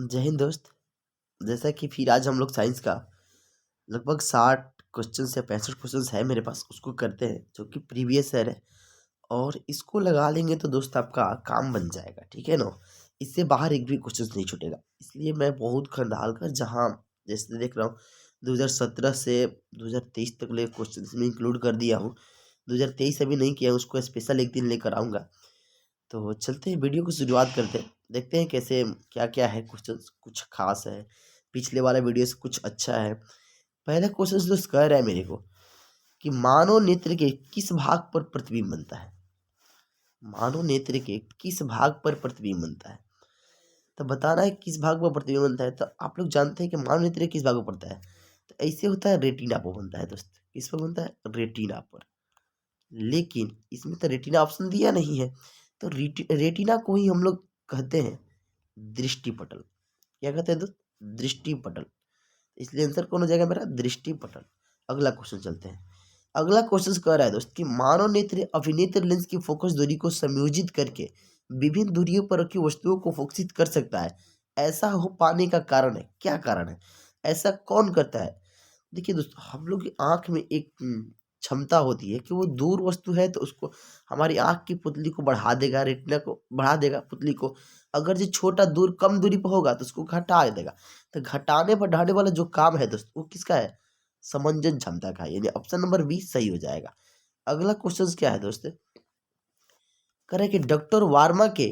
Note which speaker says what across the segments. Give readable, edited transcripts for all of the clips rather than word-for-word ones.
Speaker 1: जय हिंद दोस्त। जैसा कि फिर आज हम लोग साइंस का लगभग 60 क्वेश्चन या 65 क्वेश्चन है मेरे पास, उसको करते हैं जो कि प्रीवियस ईयर है। और इसको लगा लेंगे तो दोस्त आपका काम बन जाएगा, ठीक है ना। इससे बाहर एक भी क्वेश्चन नहीं छूटेगा। इसलिए मैं बहुत खंगाल कर जहाँ जैसे देख रहा हूँ 2017 से 2023 तक ले क्वेश्चन में इंक्लूड कर दिया हूँ। 2023 अभी नहीं किया, उसको स्पेशल एक दिन लेकर आऊँगा। तो चलते हैं, वीडियो की शुरुआत करते हैं, देखते हैं कैसे क्या क्या है क्वेश्चन। कुछ खास है, पिछले वाला वीडियो से कुछ अच्छा है। पहला क्वेश्चन जो कह रहा है मेरे को कि मानव नेत्र के किस भाग पर प्रतिबिंब बनता है। मानव नेत्र के किस भाग पर प्रतिबिंब बनता है, तो बताना है किस भाग पर प्रतिबिंब बनता है। तो आप लोग जानते हैं कि मानव नेत्र किस भाग पर पड़ता है, तो ऐसे होता है रेटिना पर बनता है दोस्त। किस पर बनता है? रेटिना पर। लेकिन इसमें तो रेटिना ऑप्शन दिया नहीं है, तो रेटिना को ही हम लोग कहते हैं दृष्टिपटल। क्या कहते हैं दोस्त? दृष्टिपटल। इसलिए आंसर कौन हो जाएगा मेरा? दृष्टिपटल। अगला क्वेश्चन चलते हैं। अगला क्वेश्चन कह रहा है दोस्त कि मानव नेत्र अभिनेत्र लेंस की फोकस दूरी को समायोजित करके विभिन्न दूरियों पर रखी वस्तुओं को फोकसित कर सकता है। ऐसा हो पाने का कारण है क्या? कारण है ऐसा कौन करता है? देखिए दोस्तों, हम लोग की आँख में एक क्षमता होती है कि वो दूर वस्तु है तो उसको हमारी आँख की पुतली को बढ़ा देगा, रेटिना को बढ़ा देगा पुतली को। अगर जो छोटा दूर कम दूरी पर होगा तो उसको घटा देगा। तो घटाने बढ़ाने वाला जो काम है दोस्त, वो किसका है? समंजन क्षमता का है, यानी ऑप्शन नंबर बी सही हो जाएगा। अगला क्वेश्चन क्या है दोस्त? कह रहा है कि डॉक्टर वार्मा के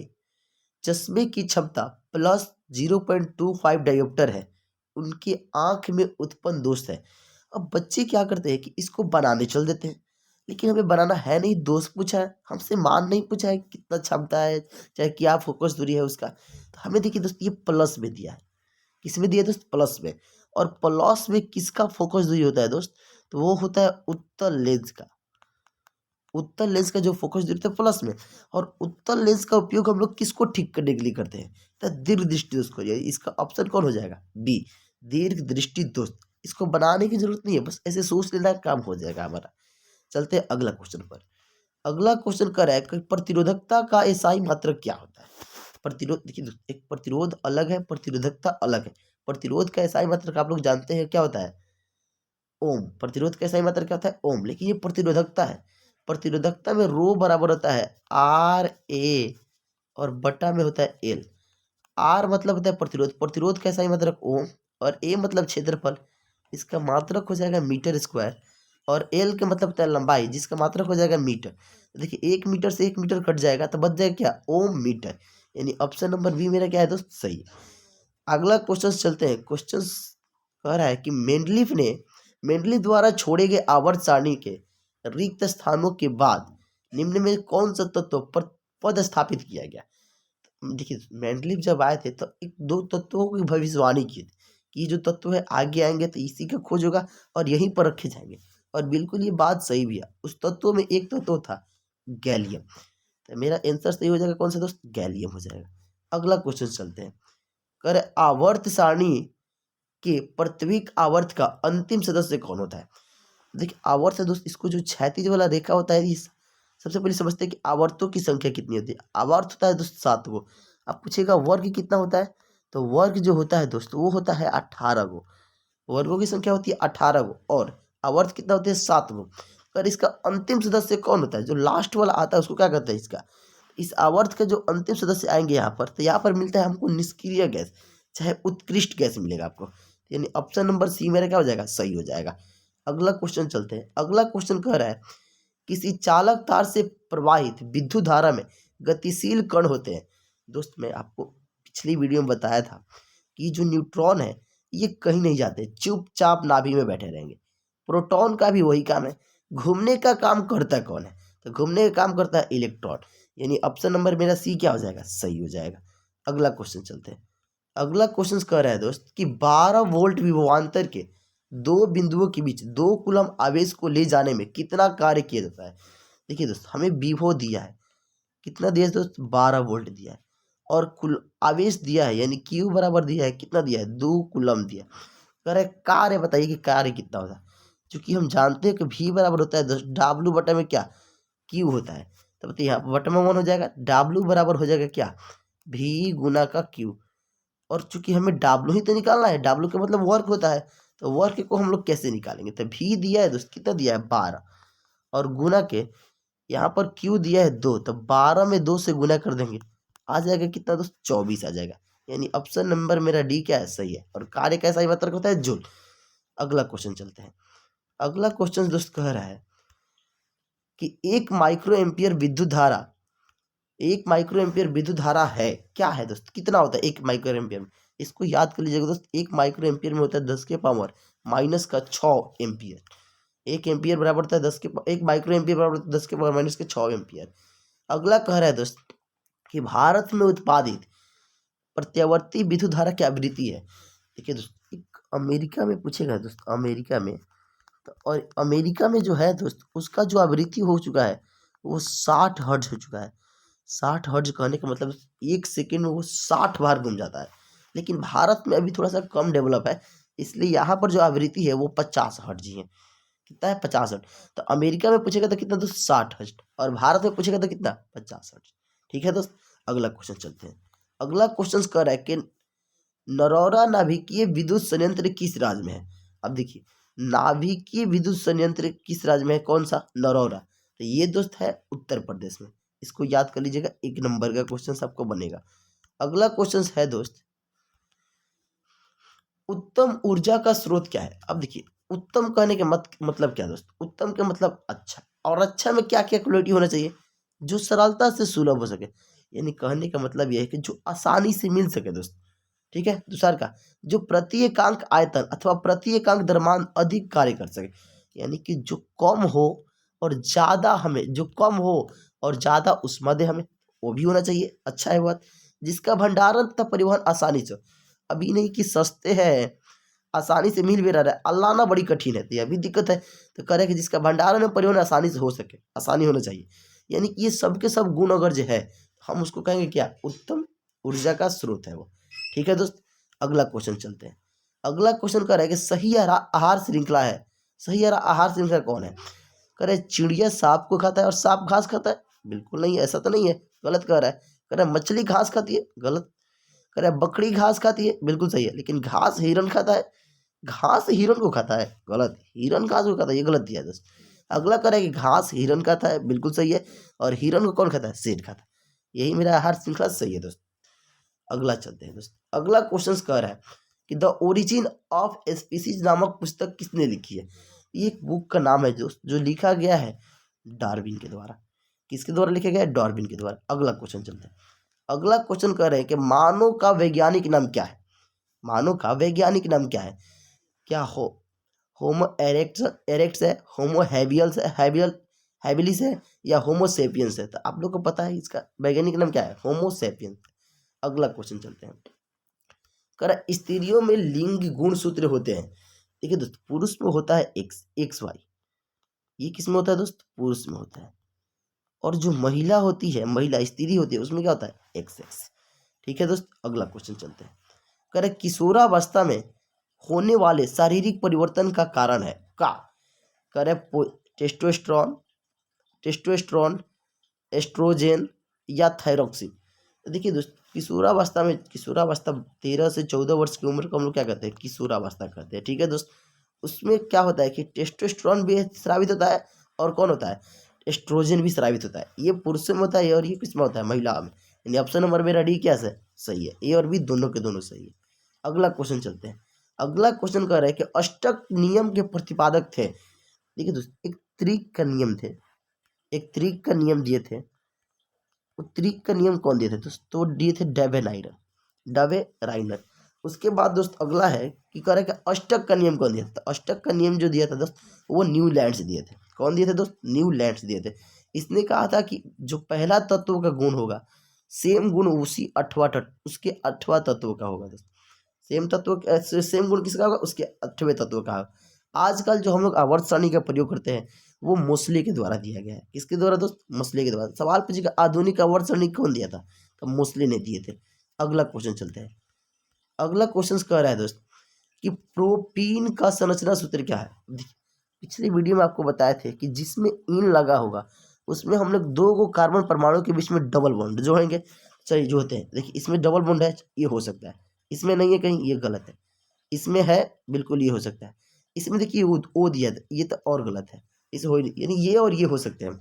Speaker 1: चश्मे की क्षमता +0.25 डायोप्टर है, उनकी आंख में उत्पन्न दोष है। अब बच्चे क्या करते हैं कि इसको बनाने चल देते हैं, लेकिन हमें बनाना है नहीं, दोष पूछा है हमसे, मान नहीं पूछा है कितना क्षमता है, चाहे क्या फोकस दूरी है उसका। तो हमें देखिए दोस्त, ये प्लस में दिया है। किस में दिया है दोस्त? प्लस में। और प्लस में किसका फोकस दूरी होता है दोस्त? तो वो होता है उत्तल लेंस का। उत्तल लेंस का जो फोकस दूरी होता है प्लस में। और उत्तल लेंस का उपयोग हम लोग किसको ठीक करने के लिए करते हैं? तो दीर्घ दृष्टि दोष को। इसका ऑप्शन कौन हो जाएगा? बी, दीर्घ दृष्टि दोष। इसको बनाने की जरूरत नहीं है, बस ऐसे सोच लेना, काम हो जाएगा हमारा। चलते हैं अगला क्वेश्चन पर। अगला क्वेश्चन कर रहा है कि प्रतिरोधकता का एसआई मात्रक क्या होता है। प्रतिरोध, देखिए दोस्त, एक प्रतिरोध अलग है, प्रतिरोधकता अलग है। प्रतिरोध का एसआई मात्रक आप लोग जानते हैं क्या होता है? ओम। प्रतिरोध का एसआई मात्रक क्या होता है? ओम। लेकिन ये प्रतिरोधकता है, प्रतिरोधकता में रो बराबर होता है RA और बटा में होता है L। आर मतलब होता है प्रतिरोध, प्रतिरोध का एसआई मात्रक ओम, और ए मतलब क्षेत्रफल, इसका मात्रक हो जाएगा मीटर स्क्वायर, और एल का मतलब होता है लंबाई, जिसका मात्रक हो जाएगा मीटर। तो देखिए 1 मीटर से 1 मीटर कट जाएगा तो बच जाएगा क्या? ओम मीटर। यानी ऑप्शन नंबर बी मेरा क्या है दोस्त? सही है। अगला क्वेश्चन चलते हैं। क्वेश्चन कह रहा है कि मेंडलीफ द्वारा छोड़े गए आवर्त सारणी के रिक्त स्थानों के बाद निम्न में कौन सा तत्व पर पद स्थापित किया गया? देखिए मेंडलीफ जब आए थे तो एक दो तत्वों की भविष्यवाणी की थी कि ये जो तत्व है आगे आएंगे तो इसी का खोज होगा और यहीं पर रखे जाएंगे। और बिल्कुल ये बात सही भी है। उस तत्व में एक तत्व था गैलियम। तो मेरा आंसर सही हो जाएगा कौन सा दोस्त? गैलियम हो जाएगा। अगला क्वेश्चन चलते हैं। कर आवर्त सारणी के प्रत्येक आवर्त का अंतिम सदस्य कौन होता है? देखिए आवर्त है दोस्त, इसको जो क्षैतिज वाला रेखा होता है, इस सबसे पहले समझते हैं कि आवर्तों की संख्या कितनी होती है। आवर्त होता है दोस्त 7 गो। अब पूछेगा वर्ग कितना होता है, तो वर्ग जो होता है दोस्त वो होता है 18 गो। वर्गों की संख्या होती है 18 गो और आवर्त कितना होते हैं? 7 गो। अगर इसका अंतिम सदस्य कौन होता है, जो लास्ट वाला आता है उसको क्या कहते हैं? इसका इस आवर्त का जो अंतिम सदस्य आएंगे यहाँ पर, तो यहाँ पर मिलता है हमको निष्क्रिय गैस, चाहे उत्कृष्ट गैस मिलेगा आपको। यानी ऑप्शन नंबर सी मेरा क्या हो जाएगा? सही हो जाएगा। अगला क्वेश्चन चलते हैं। अगला क्वेश्चन कह रहा है किसी चालक तार से प्रवाहित विद्युत धारा में गतिशील कण होते हैं। दोस्त मैं आपको पिछली वीडियो में बताया था कि जो न्यूट्रॉन है ये कहीं नहीं जाते, चुपचाप नाभि में बैठे रहेंगे। प्रोटॉन का भी वही काम है। घूमने का काम करता कौन है? तो घूमने का काम करता है इलेक्ट्रॉन। यानी ऑप्शन नंबर मेरा सी क्या हो जाएगा? सही हो जाएगा। अगला क्वेश्चन चलते हैं। अगला क्वेश्चन कह रहा है दोस्त कि 12 वोल्ट विभवांतर के दो बिंदुओं के बीच 2 कूलम आवेश को ले जाने में कितना कार्य किया जाता है? देखिए दोस्त हमें विभव दिया है, कितना दिया है दोस्त? 12 वोल्ट दिया है। और कुल आवेश दिया है, यानी क्यू बराबर दिया है, कितना दिया है? 2 कूलम दिया है। कह रहे कार्य बताइए कि कार्य कितना होता है। क्योंकि हम जानते हैं कि V बराबर होता है दोस्त W बटा में क्या? क्यू होता है। तो बताइए यहाँ बटा में 1 हो जाएगा, W बराबर हो जाएगा क्या? V गुना का क्यू। और चूंकि हमें W ही तो निकालना है, W का मतलब वर्क होता है, तो वर्क को हम लोग कैसे निकालेंगे? तो V दिया है दोस्त, कितना दिया है 12, और गुना के यहाँ पर Q दिया है 2, तो 12 में 2 से गुना कर देंगे, आ जाएगा कितना दोस्त? 24 आ जाएगा। यानी ऑप्शन नंबर मेरा डी क्या है? सही है। और कार्य कैसा ही मात्रक होता है? जूल। अगला क्वेश्चन चलते हैं। अगला क्वेश्चन दोस्त कह रहा है कि 1 माइक्रो एम्पियर विद्युत धारा, 1 माइक्रो एम्पियर विद्युत धारा है, क्या है दोस्त? कितना होता है 1 माइक्रो एम्पियर में? इसको याद कर लीजिएगा दोस्त, 1 माइक्रो एम्पियर में होता है 10 के पावर माइनस का 6 एम्पियर। 1 एम्पियर बराबर होता है 1 माइक्रो एम्पियर बराबर होता है 10 के पावर माइनस के 6 एम्पियर। अगला कह रहा है दोस्त कि भारत में उत्पादित प्रत्यावर्ती विद्युत धारा की आवृत्ति है। देखिए दोस्त, एक अमेरिका में पूछेगा दोस्त, अमेरिका में, तो और अमेरिका में जो है दोस्त, उसका जो आवृत्ति हो चुका है वो 60 हर्ट्ज हो चुका है। 60 हर्ट्ज कहने का मतलब 1 सेकेंड में वो 60 बार घूम जाता है। लेकिन भारत में अभी थोड़ा सा कम डेवलप है, इसलिए यहाँ पर जो आवृत्ति है वो 50 हर्ट्ज ही है। कितना है? 50 हर्ट्ज। तो अमेरिका में पूछेगा तो कितना दोस्त? 60 हर्ट्ज। और भारत में पूछेगा तो कितना? 50 हर्ट्ज। ठीक है दोस्त, अगला क्वेश्चन चलते हैं। अगला क्वेश्चन कह रहा है कि नरौरा नाभिकीय विद्युत संयंत्र किस राज्य में है? अब देखिए, नाभिकीय विद्युत संयंत्र किस राज्य में है? कौन सा? नरौरा। तो ये दोस्त है उत्तर प्रदेश में। इसको याद कर लीजिएगा, 1 नंबर का क्वेश्चन सबको बनेगा। अगला क्वेश्चन है दोस्त, उत्तम ऊर्जा का स्रोत क्या है? अब देखिए, उत्तम कहने के मतलब क्या दोस्त? उत्तम के मतलब अच्छा, और अच्छा में क्या क्या क्वालिटी होना चाहिए? जो सरलता से सुलभ हो सके, यानी कहने का मतलब यह है कि जो आसानी से मिल सके दोस्त। ठीक है। दूसरा का, जो प्रति एकांक आयतन अथवा प्रति एकांक द्रव्यमान अधिक कार्य कर सके, यानी कि जो कम हो और ज़्यादा हमें, जो कम हो और ज़्यादा उष्मा दे हमें, वो भी होना चाहिए। अच्छा है बात। जिसका भंडारण तथा परिवहन आसानी से, अभी नहीं कि सस्ते हैं, आसानी से मिल भी रहा है, लाना बड़ी कठिन है, तो यह भी दिक्कत है। तो कह रहे हैं कि जिसका भंडारण और परिवहन आसानी से हो सके, आसानी होना चाहिए, यानी कि ये सब के सब गुण अगर जो है, हम उसको कहेंगे क्या? उत्तम ऊर्जा का स्रोत है वो। ठीक है दोस्त, अगला क्वेश्चन चलते हैं। अगला क्वेश्चन कह रहा है कि सही आहार श्रृंखला है, सही आहार श्रृंखला कौन है? कह रहे चिड़िया सांप को खाता है और सांप घास खाता है, बिल्कुल नहीं, ऐसा तो नहीं है, गलत कह रहा है। कह रहा मछली घास खाती है, गलत। कह रहा बकरी घास खाती है, बिल्कुल सही है, लेकिन घास हिरन खाता है, घास हिरन को खाता है, गलत। हिरन घास को खाता है, ये गलत दिया है दोस्त। अगला कह रहा है कि घास हिरन खाता है, बिल्कुल सही है, और हिरन को कौन खाता है? शेर खाता है। यही मेरा आहार श्रृंखला सही है दोस्त। अगला चलते हैं दोस्त। अगला क्वेश्चन कह रहा है कि द ओरिजिन ऑफ स्पीसीज नामक पुस्तक किसने लिखी है? ये एक बुक का नाम है दोस्त, जो लिखा गया है डार्विन के द्वारा। किसके द्वारा लिखा गया है? डार्विन के द्वारा। अगला क्वेश्चन चलते हैं। अगला क्वेश्चन कह रहे हैं कि मानव का वैज्ञानिक नाम क्या है? मानव का वैज्ञानिक नाम क्या है? क्या होमो एरेक्ट्स है, होमो हैबियल्स है, हैबिलिस है, या होमो सेपियंस है? तो आप लोग को पता है इसका वैज्ञानिक नाम क्या है? होमो सेपियंस। अगला क्वेश्चन चलते हैं। कर स्त्रियों में लिंग गुण सूत्र होते हैं। देखिए दोस्त, पुरुष में होता है एक्स वाई, ये किस में होता है दोस्त? पुरुष में होता है। और जो महिला होती है, महिला स्त्री होती है, उसमें क्या होता है? X x. ठीक है दोस्त, अगला क्वेश्चन चलते हैं। कह रहे किशोरावस्था में होने वाले शारीरिक परिवर्तन का कारण है का? कह रहे टेस्टोस्टेरोन, टेस्टोस्टेरोन, एस्ट्रोजेन, या थायरॉक्सिन। तो देखिए दोस्त, किशोरावस्था में, किशोरावस्था 13 से 14 वर्ष की उम्र को हम लोग क्या कहते हैं? किशोरावस्था कहते हैं। ठीक है दोस्त, उसमें क्या होता है कि टेस्टोस्टेरोन भी स्रावित होता है, और कौन होता है? एस्ट्रोजन भी स्रावित होता है। ये पुरुष में होता है और ये किसमें होता है? महिला में। यानी ऑप्शन नंबर मेरा डी क्या है? सही है। ए और बी दोनों के दोनों सही है। अगला क्वेश्चन चलते हैं। अगला क्वेश्चन कह रहा है कि अष्टक नियम के प्रतिपादक थे। देखिए दोस्त, एक त्रिक का नियम थे, एक त्रिक का नियम दिए थे। त्रिक का नियम कौन दिए थे दोस्त? तो दिए थे डवे राइनर। उसके बाद दोस्त अगला है कि कह रहा है कि अष्टक का नियम कौन दिया था? तो अष्टक का नियम जो दिया था दोस्त, वो न्यूलैंड्स दिए थे। कौन दिए थे दोस्त? न्यूलैंड्स दिए थे। इसने कहा था कि जो पहला तत्व का गुण होगा, सेम गुण उसी उसके 8वां तत्व का होगा दोस्त। सेम गुण किसका होगा? उसके 8वें तत्व का होगा। आजकल जो हम लोग आवर्त सारणी का प्रयोग करते हैं, वो मोस्ले के द्वारा दिया गया है। किसके द्वारा दोस्त? मोस्ले के द्वारा। सवाल पूछेगा आधुनिक आवर्त सारणी कौन दिया था? तो मोस्ले ने दिए थे। अगला क्वेश्चन चलते हैं। अगला क्वेश्चन कह रहा है दोस्त कि प्रोटीन का संरचना सूत्र क्या है? पिछली वीडियो में आपको बताए थे कि जिसमें इन लगा होगा, उसमें हम लोग 2 कार्बन परमाणु के बीच में डबल बॉन्ड जो होंगे, सही जो होते हैं। देखिए, इसमें डबल बॉन्ड है, ये हो सकता है। इसमें नहीं है कहीं, ये गलत है। इसमें है, बिल्कुल ये हो सकता है। इसमें देखिए ओ दिया था, ये तो और गलत है। इसे हो यानी ये और ये हो सकते हैं।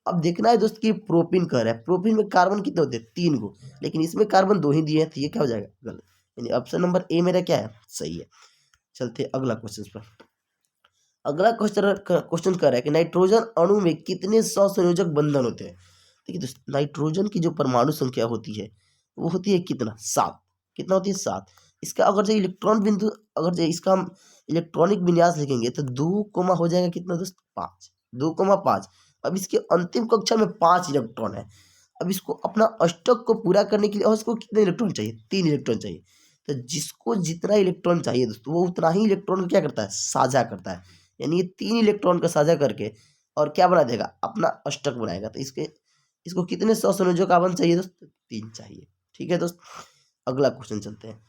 Speaker 1: अब देखना है दोस्त कि प्रोपीन कह रहा है, प्रोपीन में कार्बन कितने होते हैं, 3 गो, लेकिन इसमें कार्बन 2 ही दिए हैं, तो ये क्या हो जाएगा, गलत। यानी ऑप्शन नंबर ए मेरा क्या है, सही है। चलते हैं अगला क्वेश्चन पर। अगला क्वेश्चन कर रहा है कि नाइट्रोजन अणु में कितने सहसंयोजक बंधन होते हैं। देखिए दोस्तों, नाइट्रोजन की जो परमाणु संख्या होती है वो होती है कितना, 7। कितना होती है, 7। इसका अगर जो इलेक्ट्रॉन बिंदु, अगर जो इसका हम इलेक्ट्रॉनिक विन्यास लिखेंगे तो 2 कोमा हो जाएगा कितना दोस्त, 5। 2,5। अब इसके अंतिम कक्षा में 5 इलेक्ट्रॉन है। अब इसको अपना अष्टक को पूरा करने के लिए और इसको कितने इलेक्ट्रॉन चाहिए, 3 इलेक्ट्रॉन चाहिए। तो जिसको जितना इलेक्ट्रॉन चाहिए दोस्तों, वो उतना ही इलेक्ट्रॉन क्या करता है, साझा करता है। यानी ये 3 इलेक्ट्रॉन का साझा करके और क्या बना देगा, अपना अष्टक बनाएगा। तो इसको कितने सहसंयोजक आवन चाहिए दोस्त, 3 चाहिए। ठीक है दोस्त, अगला क्वेश्चन चलते हैं।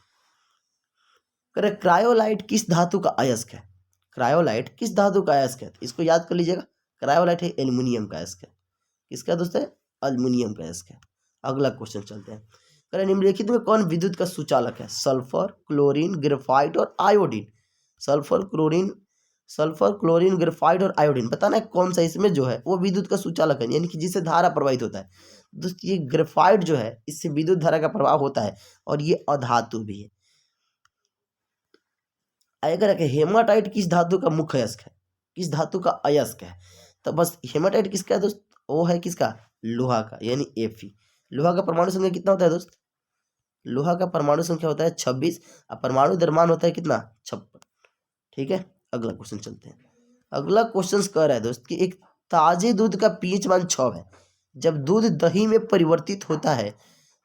Speaker 1: करें क्रायोलाइट किस धातु का अयस्क है। क्रायोलाइट किस धातु का अयस्क है, तो इसको याद कर लीजिएगा। क्रायोलाइट है एल्युमिनियम का अयस्क है। किसका दोस्त है, एल्युमिनियम का अयस्क है। अगला क्वेश्चन चलते हैं। करें निम्नलिखित में कौन विद्युत का सुचालक है। सल्फर, क्लोरीन, ग्रेफाइट और आयोडीन। सल्फर, क्लोरीन, ग्रेफाइट और आयोडीन, बताना है कौन सा इसमें जो है वो विद्युत का सुचालक है, यानी कि जिससे धारा प्रवाहित होता है। दोस्त ये ग्रेफाइट जो है, इससे विद्युत धारा का प्रवाह होता है और ये अधातु भी है। अगर हेमाटाइट किस धातु का मुख्य अयस्क है, किस धातु का अयस्क है, तो बस हेमाटाइट किसका है दोस्त, वो है किसका, लोहा का, यानी Fe। लोहा का परमाणु संख्या कितना होता है दोस्त, लोहा का परमाणु संख्या होता है 26 और परमाणु द्रव्यमान होता है कितना, 56। ठीक है, अगला क्वेश्चन चलते हैं। अगला क्वेश्चन कह रहा है दोस्त कि एक ताजे दूध का पीएच मान 6 है। जब दूध दही में परिवर्तित होता है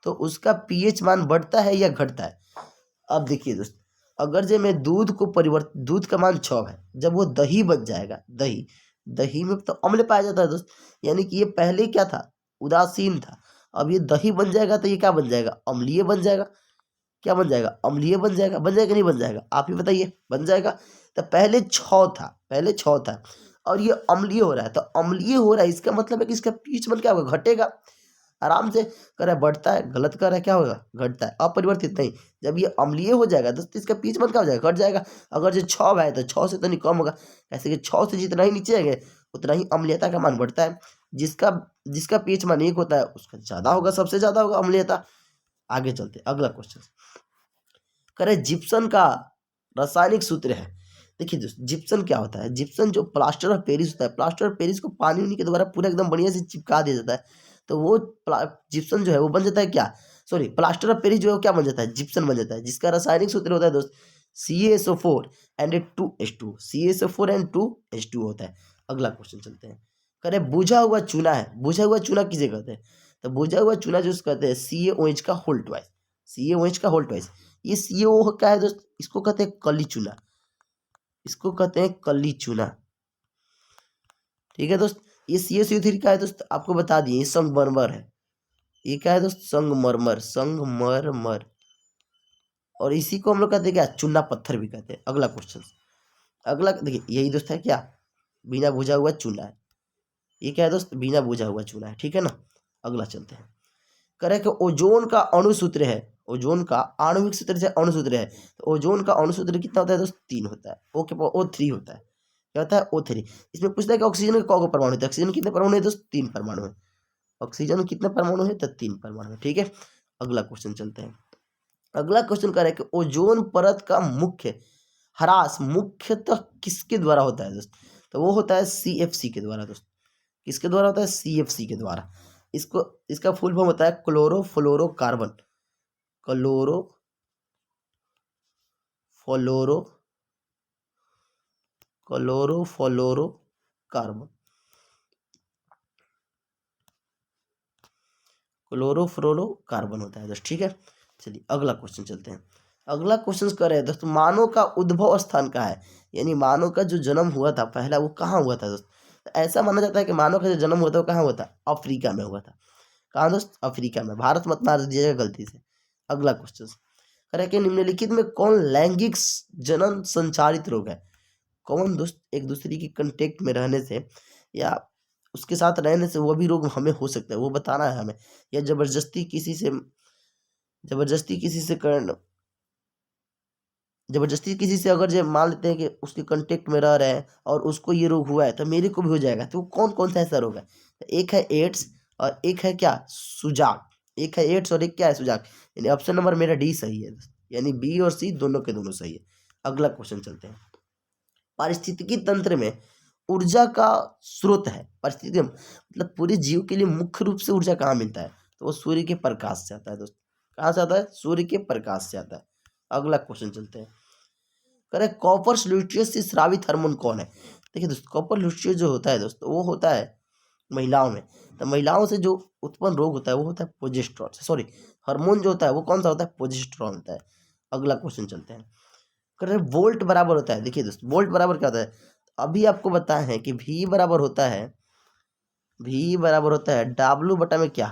Speaker 1: तो उसका पीएच मान बढ़ता है या घटता है। अब देखिए दोस्त, अगर जो मैं दूध का मान 6 है, जब वो दही बन जाएगा, दही में तो अम्ल पाया जाता है दोस्त, यानी कि ये पहले क्या था, उदासीन था। अब ये दही बन जाएगा तो ये क्या बन जाएगा, अम्लीय बन जाएगा। क्या बन जाएगा, अम्लीय बन जाएगा। बन जाएगा नहीं बन जाएगा, आप ही बताइए, बन जाएगा। तो पहले 6 था, और ये अम्लीय हो रहा है। तो अम्लीय हो रहा है, इसका मतलब है कि इसका पीएच मान क्या होगा, घटेगा। आराम से कर रहा है, बढ़ता है, गलत कर रहा है, क्या होगा, घटता है, अपरिवर्तित नहीं। जब ये अम्लीय हो जाएगा दोस्तों, इसका पीएच मान क्या हो जाएगा, घट जाएगा। अगर जो 6 है तो 6 से तो नहीं कम होगा, ऐसे कि 6 से जितना ही नीचे आएंगे उतना ही अम्लीयता का मान बढ़ता है। जिसका जिसका पीएच मान 1 होता है उसका ज़्यादा होगा, सबसे ज़्यादा होगा अम्लीयता। आगे चलते अगला क्वेश्चन। करें जिप्सन का रासायनिक सूत्र है। देखिए दोस्त, जिप्सन क्या होता है, जिप्सन जो प्लास्टर ऑफ पेरिस होता है, प्लास्टर ऑफ पेरिस को पानी उनी के द्वारा पूरा एकदम बढ़िया से चिपका दिया जाता है, तो वो जिप्सन जो है वो बन जाता है क्या, सॉरी, प्लास्टर ऑफ पेरिस जो है वो क्या बन जाता है, जिप्सन बन जाता है, जिसका रासायनिक सूत्र होता है दोस्त CaSO4 and 2H2, CaSO4 and 2H2 होता है। अगला क्वेश्चन चलते हैं। करें बुझा हुआ चूना है, बुझा हुआ चूना किसे कहते हैं, तो बुझा हुआ चूना जो कहते हैं CaOH का होल ट्वाइस, CaOH का होल ट्वाइस। ये CO क्या है दोस्त, इसको कहते हैं कली चूना, इसको कहते हैं कली चूना। ठीक है दोस्त, ये CaCO3 का है दोस्त, आपको बता दिए, ये संगमरमर है। ये क्या है दोस्त, संगमरमर। और इसी को हम लोग कहते हैं क्या, चूना पत्थर भी कहते हैं। अगला क्वेश्चन, अगला देखिए, यही दोस्त है क्या, बिना बुझा हुआ चूना है। ये क्या है दोस्त, बिना बुझा हुआ चूना है। ठीक है ना, अगला चलते हैं। करें कि ओजोन का अणुसूत्र है, ओजोन का आणविक सूत्र से अणुसूत्र है, तो ओजोन का अणुसूत्र कितना होता है दोस्त, 3 होता है। O3 होता है। क्या होता है, O3। इसमें पूछता है कि ऑक्सीजन के कौन परमाणु है, ऑक्सीजन कितने परमाणु है दोस्त, 3 परमाणु है। ऑक्सीजन कितने परमाणु है, तो 3 परमाणु है। ठीक है, अगला क्वेश्चन चलते हैं। अगला क्वेश्चन कह रहा है कि ओजोन परत का मुख्य ह्रास मुख्यतः किसके द्वारा होता है दोस्त, तो वो होता है CFC के द्वारा दोस्त। किसके द्वारा होता है, CFC के द्वारा। इसका फुल फॉर्म होता है क्लोरोफ्लोरोकार्बन, क्लोरो फ्लोरो क्लोरोफ्लोरोकार्बन, क्लोरोफ्लोरोकार्बन होता है दोस्त। ठीक है, चलिए अगला क्वेश्चन चलते हैं। अगला क्वेश्चन कर रहे हैं दोस्त, मानव का उद्भव स्थान कहाँ है, यानी मानव का जो जन्म हुआ था पहला वो कहाँ हुआ था दोस्त। तो ऐसा माना जाता है कि मानव का जो जन्म हुआ था वो कहाँ हुआ था, अफ्रीका में हुआ था। कहाँ दोस्त, अफ्रीका में। भारत मत मार दीजिएगा गलती से। अगला क्वेश्चन करें कि निम्नलिखित में कौन लैंगिक जनन संचारित रोग है। कौन दोस्त एक दूसरे की कांटेक्ट में रहने से या उसके साथ रहने से वो भी रोग हमें हो सकता है, वो बताना है हमें। या जबरदस्ती किसी से कर जबरदस्ती किसी से अगर जो मान लेते हैं कि उसके कांटेक्ट में रह रहे हैं और उसको ये रोग हुआ है तो मेरे को भी हो जाएगा, तो कौन कौन सा ऐसा रोग है? एक है एड्स और एक है क्या, सुजाक। एक है एड्स और एक क्या है, सुजाक। यानी ऑप्शन नंबर मेरा डी सही है, यानी बी और सी दोनों के दोनों सही है। अगला क्वेश्चन चलते हैं। पारिस्थितिकी तंत्र में ऊर्जा का स्रोत है, परिस्थिति मतलब पूरे जीव के लिए मुख्य रूप से ऊर्जा कहाँ मिलता है? तो वो सूर्य के प्रकाश से आता है दोस्त। कहाँ से आता है? सूर्य के प्रकाश से आता है। अगला क्वेश्चन चलते हैं। करें कॉपर लुटियस से स्रावित हार्मोन कौन है? देखिए दोस्त, कॉपर लुटियस जो होता है दोस्त, वो होता है महिलाओं में। तो महिलाओं से जो उत्पन्न रोग होता है वो होता है प्रोजेस्टेरॉन, सॉरी हार्मोन जो होता है वो कौन सा होता है? प्रोजेस्टेरॉन होता है। अगला क्वेश्चन चलते हैं। करें वोल्ट बराबर होता है, देखिए दोस्त वोल्ट बराबर क्या होता है? अभी आपको बताया है कि V बराबर होता है, V बराबर होता है W बटा में क्या,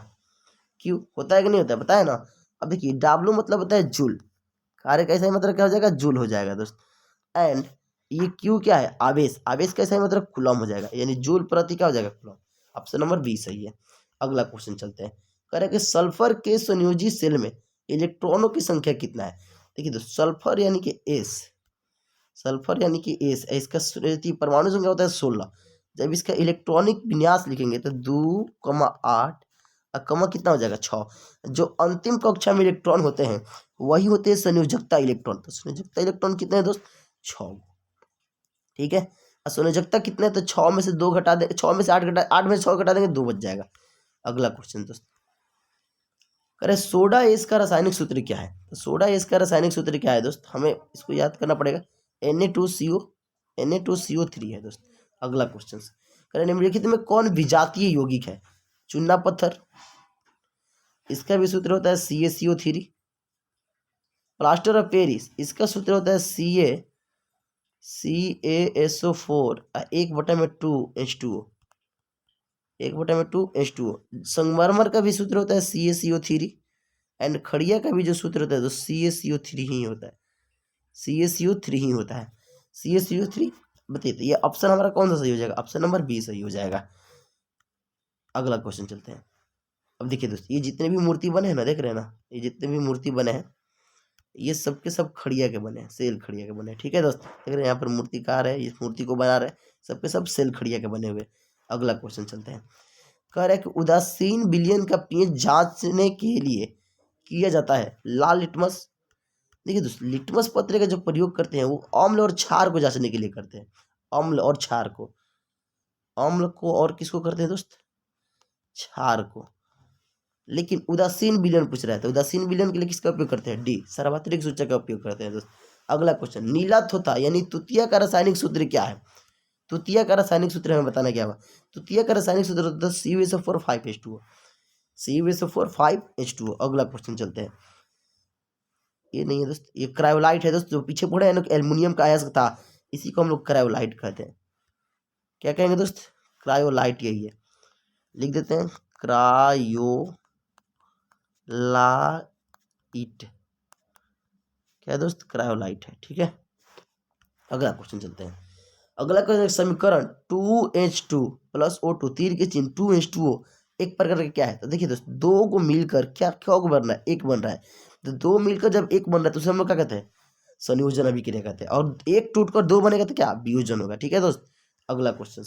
Speaker 1: Q। होता है कि नहीं होता है, बताया ना। अब देखिए W मतलब होता है जूल, कार्य कैसा है मतलब क्या हो जाएगा? जूल हो जाएगा दोस्त। एंड ये Q क्या है? आवेश। आवेश कैसा है मतलब कूलम हो जाएगा, यानी जूल प्रति क्या हो जाएगा? कूलम। ऑप्शन नंबर बी सही है। अगला क्वेश्चन चलते हैं। कह रहे हैं कि सल्फर के संयोजी सेल में इलेक्ट्रॉनों की संख्या कितना है? देखिए दोस्त सल्फर यानी कि एस, सल्फर यानी कि एस, इसका परमाणु संख्या होता है 16। जब इसका इलेक्ट्रॉनिक विन्यास लिखेंगे तो 2,8 कमा कितना हो जाएगा? 6। जो अंतिम कक्षा में इलेक्ट्रॉन होते हैं वही होते हैं संयोजकता इलेक्ट्रॉन। तो संयोजकता इलेक्ट्रॉन कितने हैं दोस्त? 6। ठीक है, और संयोजकता कितने? तो 6 में से 2 घटा दे, 6 में से 8 घटा, 8 में से 6 घटा देंगे 2 बच जाएगा। अगला क्वेश्चन दोस्त, अरे सोडा एस का रासायनिक सूत्र क्या है? तो सोडा एस का रासायनिक सूत्र क्या है दोस्त? हमें इसको याद करना पड़ेगा। Na2CO, Na2CO3 है दोस्त। अगला क्वेश्चन, करें निम्नलिखित में कौन विजातीय यौगिक है? चूना पत्थर, इसका भी सूत्र होता है CaCO3। प्लास्टर ऑफ पेरिस, इसका सूत्र होता है CaSO4 एक बटा में 2H2O, एक बटा में 2H2O। संगमरमर का भी सूत्र होता है CaCO3 एंड खड़िया का भी जो सूत्र होता है तो CaCO3 ही होता है, CaCO3 ही होता है। CaCO3 बताइए, तो ये ऑप्शन हमारा कौन सा सही हो जाएगा? ऑप्शन नंबर बी सही हो जाएगा। अगला क्वेश्चन चलते हैं। अब देखिए दोस्त, ये जितने भी मूर्ति बने हैं ना, देख रहे हैं ना, ये जितने भी मूर्ति बने हैं ये सब के सब खड़िया के बने हैं, सेल खड़िया के बने हैं। ठीक है दोस्त, देख रहे हैं यहाँ पर मूर्तिकार है, इस मूर्ति को बना रहे हैं, सबके सब सेल खड़िया के बने हुए। अगला क्वेश्चन चलते हैं। कह रहे हैं कि उदासीन विलयन का पीएच जांचने के लिए किया जाता है लाल लिटमस। देखिए दोस्त, लिटमस पत्र का जो प्रयोग करते हैं वो अम्ल और क्षार को जांचने के लिए करते हैं, अम्ल और क्षार को, अम्ल को और किसको करते हैं दोस्त? क्षार को। लेकिन उदासीन विलयन पूछ रहा है, तो उदासीन विलयन के लिए किसका उपयोग करते हैं? डी, सार्वत्रिक सूचक का उपयोग करते हैं दोस्त। अगला क्वेश्चन, नीला थोथा यानी तुतिया का रासायनिक सूत्र क्या है? तुतिया का रासायनिक सूत्र हमें बताना क्या हुआ? तुतिया का रासायनिक सूत्र होता है CuSO4 5H2O, CuSO4 5H2O। अगला क्वेश्चन चलते हैं। ये नहीं है दोस्त, ये क्रायोलाइट है दोस्त, जो पीछे पढ़े हैं ना एल्युमिनियम का अयस्क था, इसी को हम लोग क्रायोलाइट कहते हैं। क्या कहेंगे दोस्त? क्रायोलाइट, यही है, लिख देते हैं क्रायोलाइट। क्या है दोस्त? क्रायोलाइट है। ठीक है, अगला क्वेश्चन चलते हैं। अगला क्वेश्चन, समीकरण 2H2 प्लस O2 तीर के चिन्ह 2H2O एक प्रकार का क्या है? तो देखिए दोस्त, दो को मिलकर क्या क्या बन रहा है? एक बन रहा है। तो दो मिलकर जब एक बन रहा है तो उसे हम लोग क्या कहते हैं? संयोजन अभिक्रिया कहते हैं। और एक टूटकर दो बनेगा तो क्या? वियोजन होगा। ठीक है दोस्त, अगला क्वेश्चन,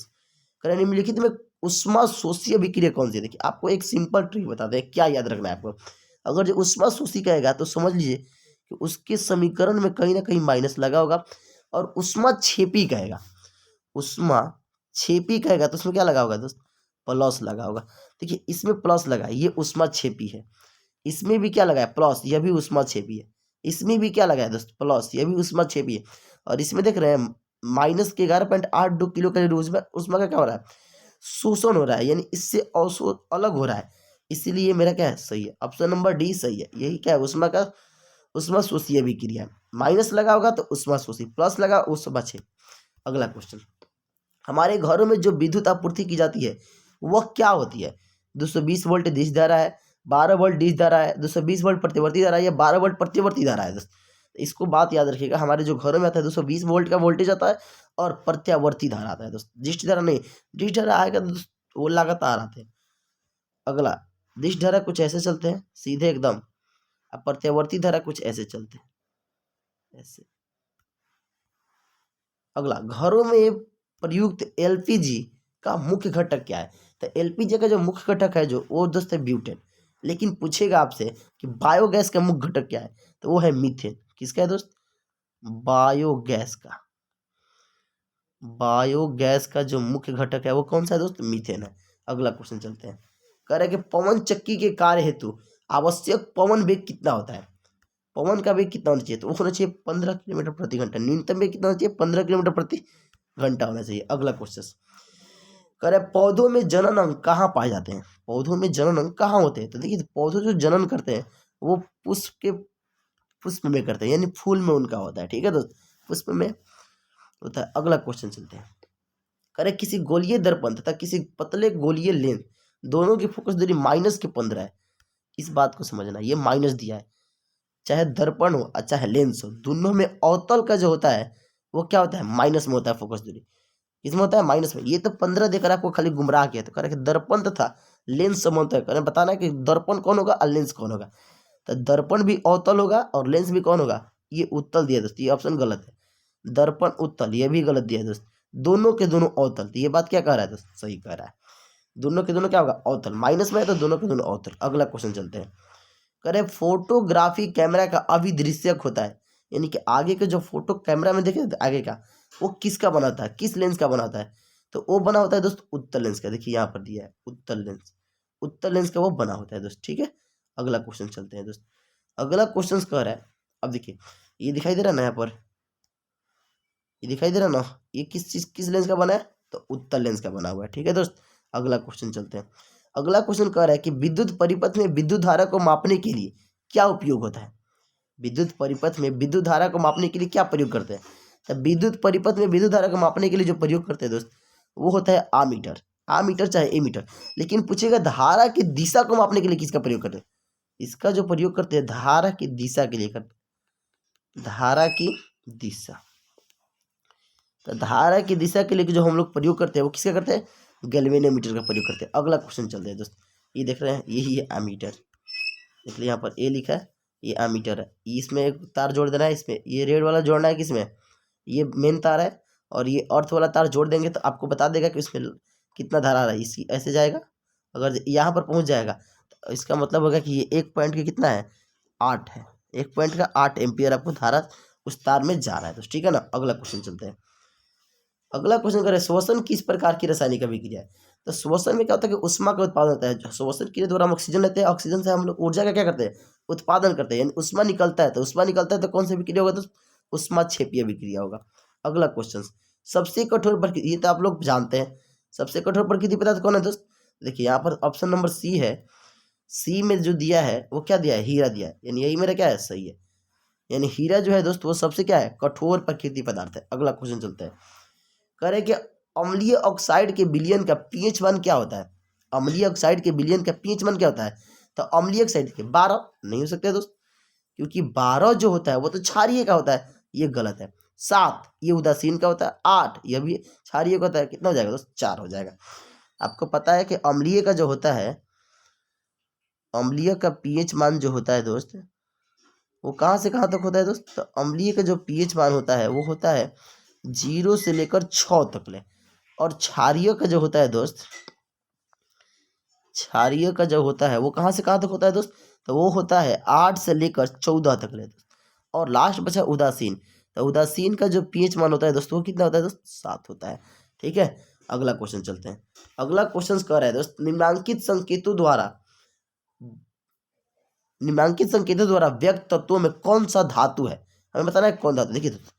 Speaker 1: करें निम्नलिखित में उष्मा शोषी अभिक्रिया कौन सी है? देखिए आपको एक सिंपल ट्रिक बता दें, क्या याद रखना है आपको। अगर जो उष्मा शोषी कहेगा तो समझ लीजिए कि उसके समीकरण में कहीं ना कहीं माइनस लगा होगा। और उष्मा छेपी कहेगा, उष्मा छेपी कहेगा तो उसमें क्या लगा होगा दोस्त? प्लस लगा होगा। देखिए इसमें प्लस लगा है, ये उष्मा छेपी है। इसमें भी क्या लगा है? प्लस, यह भी उष्मा छेपी है। इसमें भी क्या लगा है दोस्त? प्लस, यह भी उष्मा छेपी है। और इसमें देख रहे हैं माइनस के 11.82 किलो कैलोरी उसमें उसमें का क्या हो रहा है? शोषण हो रहा है, यानी इससे अलग हो रहा है। इसीलिए मेरा क्या है? सही है, ऑप्शन नंबर डी सही है। यही क्या है? उष्मा का उष्मा शोषी अभिक्रिया। माइनस लगा होगा तो उष्मा शोषी, प्लस लगा उष्मा छेपी। अगला क्वेश्चन, हमारे घरों में जो विद्युत आपूर्ति की जाती है वह क्या होती है? 220 वोल्ट डिश धारा है, 12 वोल्ट डिश धारा है, 220 वोल्ट प्रतिवर्ती धारा है, या 12 वोल्ट प्रतिवर्ती धारा है दोस्त। इसको बात याद रखिएगा, हमारे जो घरों में आता है 220 वोल्ट का वोल्टेज आता है और प्रत्यावर्ती धारा आता है दोस्त। डिश धारा नहीं, डिश धारा आएगा तो दोस्त वो लगातार आते हैं। अगला, डिश धारा कुछ ऐसे चलते हैं सीधे एकदम, अब प्रत्यावर्ती धारा कुछ ऐसे चलते हैं, ऐसे। अगला, घरों में प्रयुक्त एलपीजी का मुख्य घटक क्या है? तो एलपीजी का जो मुख्य घटक है जो वो दोस्त है ब्यूटेन। लेकिन पूछेगा आपसे कि बायोगैस का मुख्य घटक क्या है, तो वो है मीथेन। किसका है दोस्त? बायोगैस का। बायोगैस का जो मुख्य घटक है वो कौन सा है दोस्त? मीथेन है। अगला क्वेश्चन चलते हैं। कह रहे हैं कि पवन चक्की के कार्य हेतु आवश्यक पवन वेग कितना होता है? पवन का वेग कितना होना चाहिए? तो वो होना चाहिए 15 किलोमीटर प्रति घंटा। न्यूनतम वेग कितना होना चाहिए? 15 किलोमीटर प्रति घंटा होना चाहिए। अगला क्वेश्चन कह रहे हैं पौधों में जनन अंग कहाँ पाए जाते हैं? पौधों में जनन अंग कहाँ होते हैं? तो देखिए पौधे जो जनन करते हैं वो पुष्प में करते हैं, यानी फूल में उनका होता है। ठीक है दोस्त, पुष्प में होता है। अगला क्वेश्चन चलते हैं। करे किसी गोलीय दर्पण तथा किसी पतले गोलीय लेंस दोनों की फोकस दूरी -15 है। इस बात को समझना, ये माइनस दिया है। चाहे दर्पण हो और चाहे लेंस हो, दोनों में अवतल का जो होता है वो क्या होता है? माइनस में होता है फोकस दूरी। किसमें होता है? माइनस में। ये तो 15 देकर आपको खाली गुमराह किया। तो कह रहे दर्पण तथा लेंस संबंध है। कह रहे बताना है कि दर्पण कौन होगा और लेंस कौन होगा। तो दर्पण भी अवतल होगा और लेंस भी कौन होगा? ये उत्तल दिया दोस्त, ये ऑप्शन गलत है। दर्पण उत्तल, ये भी गलत दिया है दोस्त। दोनों के दोनों अवतल, तो ये बात क्या कह रहा है दोस्त? सही कह रहा है। दोनों के दोनों क्या होगा? अवतल। माइनस में है तो दोनों के दोनों अवतल। अगला क्वेश्चन चलते हैं। कह रहे फोटोग्राफी कैमरा का अभिदृश्यक होता है, यानी कि आगे के जो फोटो कैमरा में देखे आगे का, वो किसका बना होता है? किस लेंस का बना होता है? तो वो बना होता है दोस्त उत्तल लेंस का। देखिए यहाँ पर दिया है उत्तल लेंस। उत्तल लेंस का वो बना होता है दोस्त। ठीक है, अगला क्वेश्चन चलते हैं दोस्त। अगला क्वेश्चन कह रहा है, अब देखिए ये दिखाई दे रहा है ना, यहाँ पर ये दिखाई दे रहा है ना, ये किस लेंस का बना है? तो उत्तल लेंस का बना हुआ है। ठीक है दोस्त, अगला क्वेश्चन चलते हैं। अगला क्वेश्चन कह रहा है कि विद्युत परिपथ में विद्युत धारा को मापने के लिए क्या उपयोग होता है? विद्युत परिपथ में विद्युत धारा को मापने के लिए क्या प्रयोग करते हैं? तो विद्युत परिपथ में विद्युत धारा को मापने के लिए जो प्रयोग करते हैं दोस्त, वो होता है आमीटर। आमीटर चाहे एमीटर। लेकिन पूछेगा धारा की दिशा को मापने के लिए किसका प्रयोग करते हैं? इसका जो प्रयोग करते हैं धारा की दिशा के लिए करते, धारा की दिशा। तो धारा की दिशा के लिए जो हम लोग प्रयोग करते हैं वो किसका करते हैं? गैल्वेनोमीटर का प्रयोग करते हैं। अगला क्वेश्चन चलते हैं दोस्त। ये देख रहे हैं, यही है एमीटर। देख लीजिए यहाँ पर ए लिखा है, ये एमीटर है। इसमें एक तार जोड़ देना है, इसमें ये रेड वाला जोड़ना है, किसमें? ये मेन तार है, और ये अर्थ वाला तार जोड़ देंगे तो आपको बता देगा कि इसमें कितना धारा आ रहा है। इसी ऐसे जाएगा, अगर यहाँ पर पहुँच जाएगा तो इसका मतलब होगा कि ये 1 पॉइंट का कितना है? 8 है। 1 पॉइंट का 8 एम्पियर आपको धारा उस तार में जा रहा है। तो ठीक है ना, अगला क्वेश्चन चलते हैं। अगला क्वेश्चन करें, श्वसन किस प्रकार की रासायनिक अभिक्रिया है? तो श्वसन में क्या होता है कि ऊष्मा का उत्पादन होता है। श्वसन क्रिया द्वारा हम ऑक्सीजन लेते हैं, ऑक्सीजन से हम लोग ऊर्जा का क्या करते हैं? उत्पादन करते हैं, यानी ऊष्मा निकलता है। तो ऊष्मा निकलता है तो कौन सी अभिक्रिया होगा? तो ऊष्मा क्षेपीय अभिक्रिया होगा। अगला क्वेश्चन, सबसे कठोर प्रकृति, ये तो आप लोग जानते हैं। सबसे कठोर प्रकृति पदार्थ कौन है दोस्त? देखिए यहाँ पर ऑप्शन नंबर सी है। सी में जो दिया है वो क्या दिया है? हीरा दिया है, यानी यही मेरा क्या है? सही है। यानी हीरा जो है दोस्त वो सबसे क्या है? कठोर प्रकृति पदार्थ है। अगला क्वेश्चन चलते हैं। कह रहे कि अम्लीय ऑक्साइड के विलयन का पीएच मान क्या होता है? अम्लीय ऑक्साइड के विलयन का पीएच मान क्या होता है? तो अम्लीय ऑक्साइड के 12 नहीं हो सकते दोस्त, क्योंकि 12 जो होता है वो तो क्षारीय का होता है, ये गलत है। 7 ये उदासीन का होता है। 8 यह भी क्षारीय का होता है। कितना हो जाएगा दोस्त? 4 हो जाएगा। आपको पता है कि अम्लीय का जो होता है, अम्लीय का पीएच मान जो होता है दोस्त, वो कहाँ से कहाँ तक होता है दोस्त? तो अम्लीय का जो पीएच मान होता है वो होता है 0 से लेकर 6 तक ले। और क्षारीय का जो होता है दोस्त, क्षारीय का जो होता है वो कहाँ से कहाँ तक होता है दोस्त? तो वो होता है 8 से लेकर 14 तक ले दोस्त। और लास्ट बचा उदासीन। तो उदासीन का जो पीएच मान होता है दोस्त वो कितना होता है दोस्त? 7 होता है। ठीक है, अगला क्वेश्चन चलते हैं। अगला क्वेश्चन कह रहा है दोस्त, निम्नांकित संकेतों द्वारा व्यक्त तत्वों में कौन सा धातु है? हमें बताना है कौन धातु। देखिए दोस्त,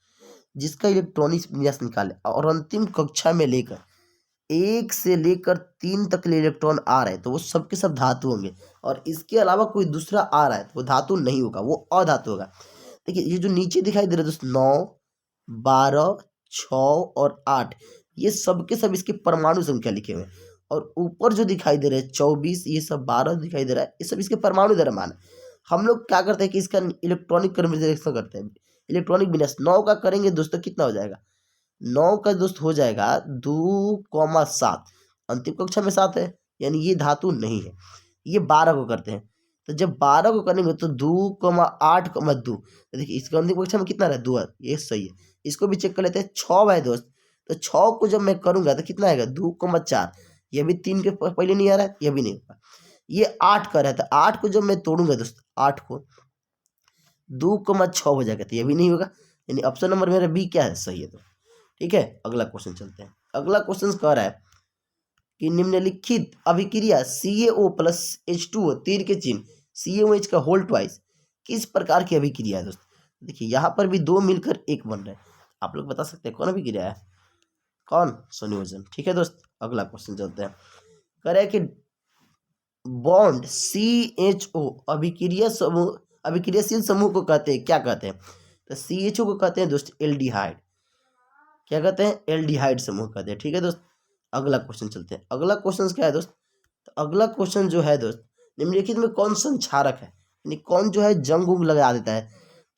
Speaker 1: जिसका इलेक्ट्रॉनिक विन्यास निकाले और अंतिम कक्षा में लेकर 1 से लेकर 3 तक के इलेक्ट्रॉन आ रहे हैं तो वो सबके सब धातु होंगे। और इसके अलावा कोई दूसरा आ रहा है तो वो धातु नहीं होगा, वो अधातु होगा। देखिए ये जो नीचे दिखाई दे रहा है दोस्त, 9, 12, 6 और 8, ये सब के सब इसके परमाणु संख्या लिखे हुए हैं। और ऊपर जो दिखाई दे रहे हैं 24, ये सब 12 दिखाई दे रहा है, ये सब इसके परमाणु द्रव्यमान है। हम लोग क्या करते हैं कि इसका इलेक्ट्रॉनिक कन्फर्मेशन करते हैं। इलेक्ट्रॉनिक विन्यास 9 का करेंगे दोस्तों, कितना हो जाएगा? 9 का दोस्त हो जाएगा 2,7। अंतिम कक्षा में 7 है, यानी ये धातु नहीं है। ये 12 को करते हैं तो जब 12 को करेंगे तो 2,8,2, तो देखिए इसका अंतिम परीक्षा में कितना रहा 2, ये सही है। इसको भी चेक कर लेते हैं। 6 है दोस्त, तो 6 को जब मैं करूंगा तो कितना आएगा 2,4, ये भी 3 के पहले नहीं आ रहा है, ये भी नहीं होगा। ये 8 का रहता है, 8 को जब मैं तोड़ूंगा दोस्त, 8 को 2,6 हो जाएगा, तो ये भी नहीं होगा। यानी ऑप्शन नंबर मेरा बी क्या है, सही है। तो ठीक है, अगला क्वेश्चन चलते हैं। अगला क्वेश्चन कह रहा है कि निम्नलिखित अभिक्रिया CaO प्लस H2O तीर के चिन्ह CaOH का होल ट्वाइस किस प्रकार की अभिक्रिया है दोस्त। देखिए यहाँ पर भी 2 मिलकर 1 बन रहा है। आप लोग बता सकते हैं कौन अभिक्रिया है, कौन संयोजन। ठीक है दोस्त, अगला क्वेश्चन चलते हैं। कह रहे हैं कि बॉन्ड CHO अभिक्रिया समूह, अभिक्रियाशील समूह को कहते हैं, क्या कहते हैं। तो CHO को कहते हैं दोस्त एल्डिहाइड, क्या कहते हैं, एल्डिहाइड समूह कहते हैं। ठीक है दोस्त, अगला क्वेश्चन चलते हैं। अगला क्वेश्चन क्या है दोस्त, तो अगला क्वेश्चन जो है दोस्त, निम्नलिखित में कौन संक्षारक है, यानी कौन जो है जंग उंग लगा देता है।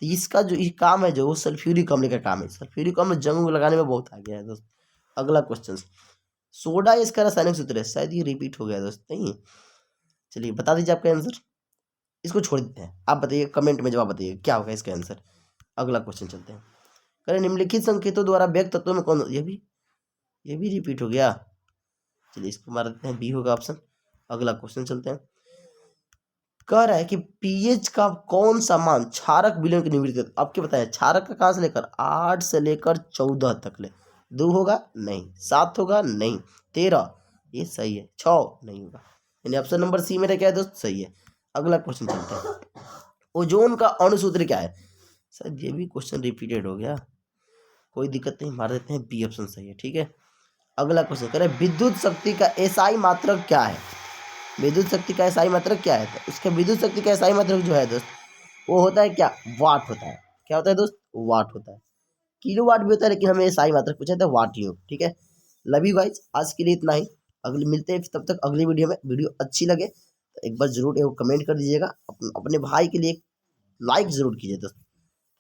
Speaker 1: तो इसका जो ये काम है जो वो सल्फ्यूरिक अम्ल का काम है। सल्फ्यूरिक अम्ल जंग उंग लगाने में बहुत आगे है दोस्त। अगला क्वेश्चन, सोडा इसका रासायनिक सूत्र है, शायद ये रिपीट हो गया दोस्त, नहीं। चलिए बता दीजिए आपका आंसर, इसको छोड़ देते हैं, आप बताइए कमेंट में जवाब बताइए क्या होगा इसका आंसर। अगला क्वेश्चन चलते हैं। करें निम्नलिखित संकेतों द्वारा व्यक्त तत्वों में कौन, ये भी रिपीट हो गया। चलिए इसको मार देते हैं, बी होगा ऑप्शन। अगला क्वेश्चन चलते हैं। कह रहा है कि पीएच का कौन सा मान क्षारक विलयन की निवृत्ति करता है। आपके बताया क्षारक का कहाँ से लेकर 8 से लेकर 14 तक ले। 2 होगा नहीं, 7 होगा नहीं, 13 ये सही है, 6 नहीं होगा, यानी ऑप्शन नंबर सी मेरा क्या है दोस्त, सही है। अगला क्वेश्चन चलते हैं। ओजोन का अणुसूत्र क्या है। सर ये भी क्वेश्चन रिपीटेड हो गया, कोई दिक्कत नहीं, मार देते हैं, बी ऑप्शन सही है। ठीक है, अगला क्वेश्चन करें, विद्युत शक्ति का एसआई मात्रक क्या है। विद्युत शक्ति का एसआई मात्रक क्या है, तो उसका विद्युत शक्ति का एसआई मात्रक जो है दोस्त वो होता है क्या, वाट होता है। क्या होता है दोस्त, वाट होता है। किलो वाट भी होता है, लेकिन हमें एसआई मात्रक पूछा था, वाट ही हो। ठीक है, लव यू गाइस, आज के लिए इतना ही। अगले मिलते हैं तब तक अगली वीडियो में। वीडियो अच्छी लगे तो एक बार जरूर एक कमेंट कर दीजिएगा, अपने भाई के लिए लाइक जरूर कीजिए दोस्त।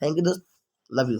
Speaker 1: थैंक यू दोस्त, लव यू।